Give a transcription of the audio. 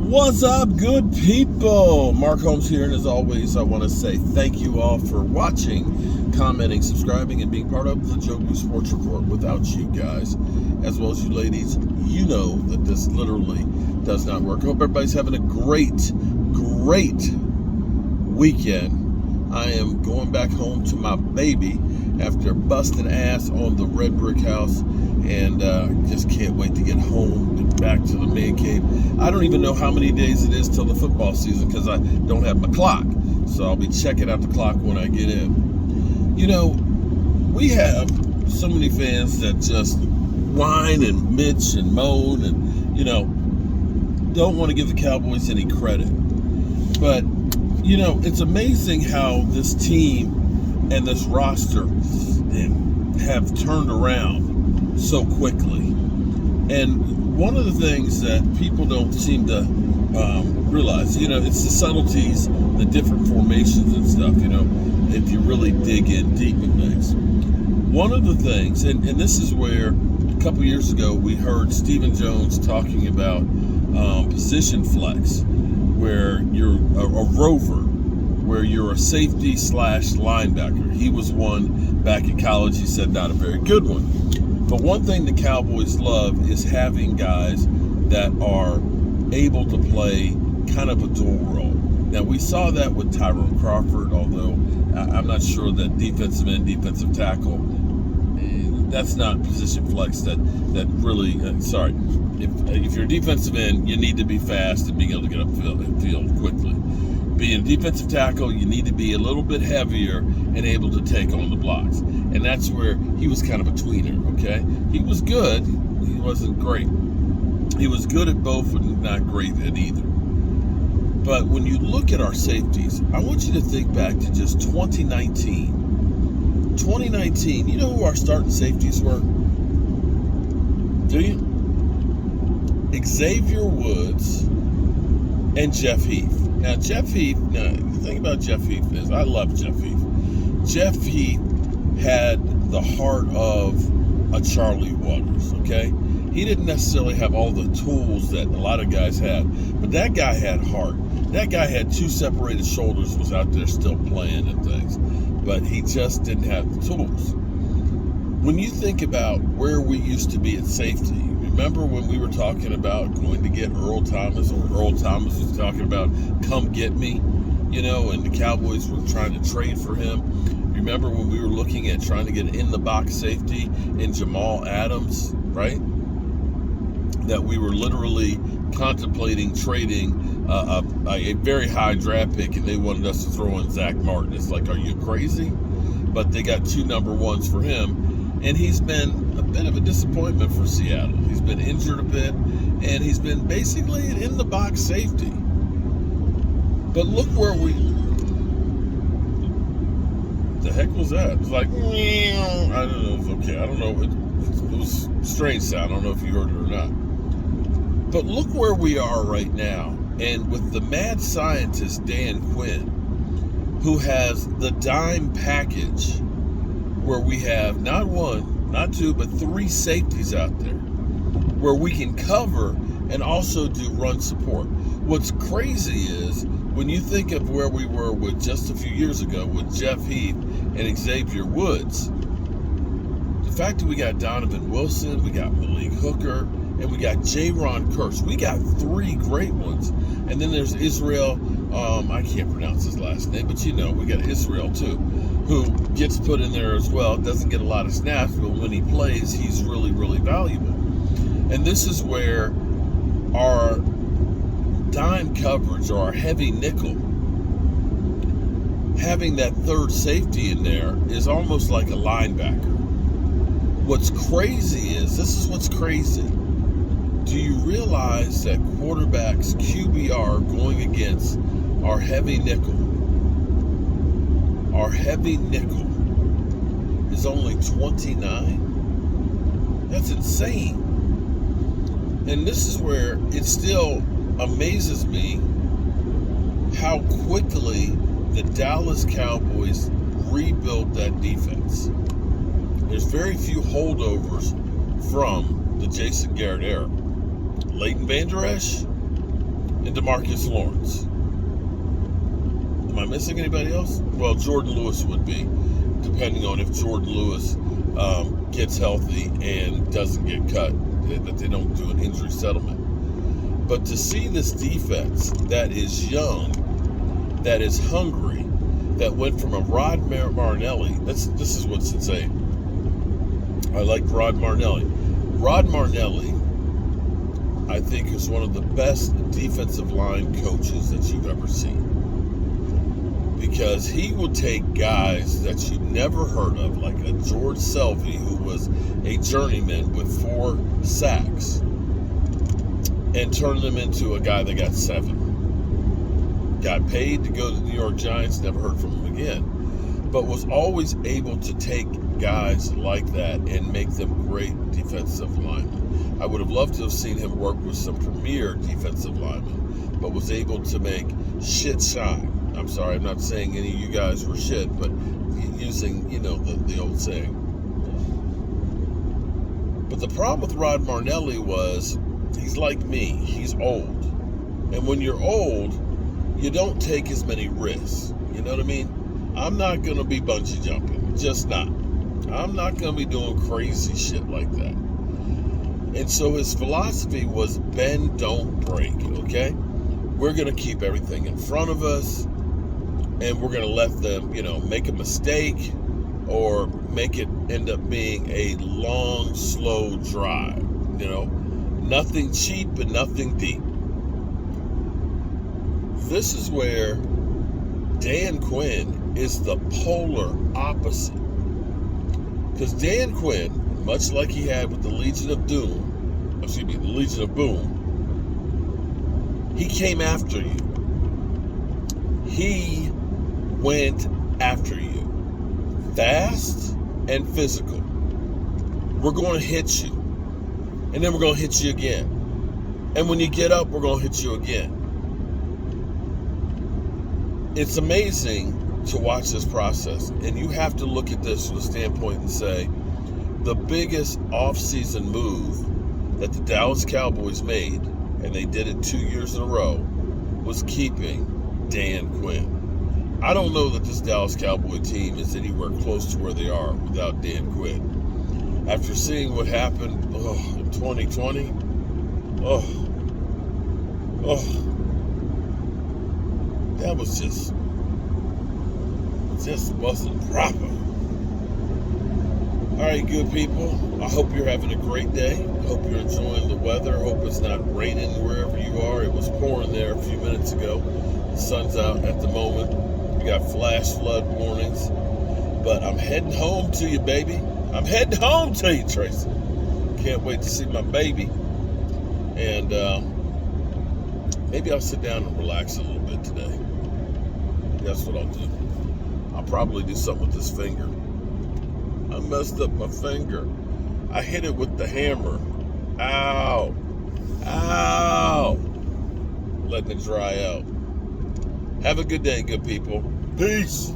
What's up, good people? Mark Holmes here, and as always, I want to say thank you all for watching, commenting, subscribing, and being part of the Joe Blue Sports Report. Without you guys, as well as you ladies, you know that this literally does not work. I hope everybody's having a great weekend. I am going back home to my baby after busting ass on the red brick house, and just can't wait to get home and back to the man cave. I don't even know how many days it is till the football season because I don't have my clock, so I'll be checking out the clock when I get in. You know, we have so many fans that just whine and bitch and moan and, you know, don't want to give the Cowboys any credit. But, you know, it's amazing how this team and this roster have turned around so quickly. And one of the things that people don't seem to realize, you know, it's the subtleties, the different formations and stuff, you know, if you really dig in deep in things. One of the things, and this is where a couple years ago we heard Stephen Jones talking about position flex, where you're a rover, where you're a safety / linebacker. He was one back in college, he said not a very good one. But one thing the Cowboys love is having guys that are able to play kind of a dual role. Now, we saw that with Tyrone Crawford, although I'm not sure that defensive end, defensive tackle, that's not position flex that really, if you're a defensive end, you need to be fast and being able to get upfield quickly. Being a defensive tackle, you need to be a little bit heavier and able to take on the blocks. And that's where he was kind of a tweener, okay? He was good. He wasn't great. He was good at both, but not great at either. But when you look at our safeties, I want you to think back to just 2019. 2019, you know who our starting safeties were? Do you? Xavier Woods and Jeff Heath. Now, Jeff Heath, the thing about Jeff Heath is, I love Jeff Heath. Jeff Heath had the heart of a Charlie Waters, okay? He didn't necessarily have all the tools that a lot of guys had, but that guy had heart. That guy had two separated shoulders, was out there still playing and things, but he just didn't have the tools. When you think about where we used to be at safety, remember when we were talking about going to get Earl Thomas, or Earl Thomas was talking about come get me, you know, and the Cowboys were trying to trade for him. Remember when we were looking at trying to get in the box safety in Jamal Adams, right? That we were literally contemplating trading a very high draft pick, and they wanted us to throw in Zach Martin. It's like, are you crazy? But they got 2 number 1s for him. And he's been a bit of a disappointment for Seattle. He's been injured a bit, and he's been basically an in-the-box safety. But look where we... What the heck was that? It was like... I don't know. It was okay. I don't know. It was a strange sound. I don't know if you heard it or not. But look where we are right now. And with the mad scientist, Dan Quinn, who has the dime package, where we have not 1, not 2, but 3 safeties out there where we can cover and also do run support. What's crazy is when you think of where we were with just a few years ago with Jeff Heath and Xavier Woods, the fact that we got Donovan Wilson, we got Malik Hooker, and we got J-Ron Kurtz. We got 3 great ones. And then there's Israel, I can't pronounce his last name, but you know, we got Israel too, who gets put in there as well. Doesn't get a lot of snaps, but when he plays, he's really, really valuable. And this is where our dime coverage, or our heavy nickel, having that third safety in there is almost like a linebacker. What's crazy is, this is what's crazy. Do you realize that quarterbacks QBR going against our heavy nickel is only 29? That's insane. And this is where it still amazes me how quickly the Dallas Cowboys rebuilt that defense. There's very few holdovers from the Jason Garrett era. Leighton Vander Esch, and DeMarcus Lawrence. Am I missing anybody else? Well, Jordan Lewis would be, depending on if Jordan Lewis gets healthy and doesn't get cut, that they don't do an injury settlement. But to see this defense that is young, that is hungry, that went from a Rod Marinelli, this is what's insane. I like Rod Marinelli. Rod Marinelli, I think, is one of the best defensive line coaches that you've ever seen. Because he will take guys that you never heard of, like a George Selvey, who was a journeyman with 4 sacks, and turn them into a guy that got 7. Got paid to go to the New York Giants, never heard from him again. But was always able to take guys like that and make them great defensive linemen. I would have loved to have seen him work with some premier defensive linemen, but was able to make shit shine. I'm sorry, I'm not saying any of you guys were shit, but using, the old saying. But the problem with Rod Marinelli was, he's like me, he's old. And when you're old, you don't take as many risks. You know what I mean? I'm not going to be bungee jumping. Just not. I'm not going to be doing crazy shit like that. And so his philosophy was bend, don't break, okay? We're going to keep everything in front of us, and we're going to let them, make a mistake or make it end up being a long, slow drive, Nothing cheap and nothing deep. This is where Dan Quinn is the polar opposite. Because Dan Quinn, much like he had with the Legion of Boom, he came after you. He went after you. Fast and physical. We're going to hit you. And then we're going to hit you again. And when you get up, we're going to hit you again. It's amazing to watch this process. And you have to look at this from the standpoint and say, the biggest offseason move that the Dallas Cowboys made, and they did it 2 years in a row, was keeping Dan Quinn. I don't know that this Dallas Cowboy team is anywhere close to where they are without Dan Quinn. After seeing what happened in 2020, that was just wasn't proper. All right, good people. I hope you're having a great day. I hope you're enjoying the weather. I hope it's not raining wherever you are. It was pouring there a few minutes ago. The sun's out at the moment. We got flash flood warnings. But I'm heading home to you, baby. I'm heading home to you, Tracy. Can't wait to see my baby. And maybe I'll sit down and relax a little bit today. That's what I'll do. I'll probably do something with this finger. I messed up my finger. I hit it with the hammer. Ow. Ow. Letting it dry out. Have a good day, good people. Peace.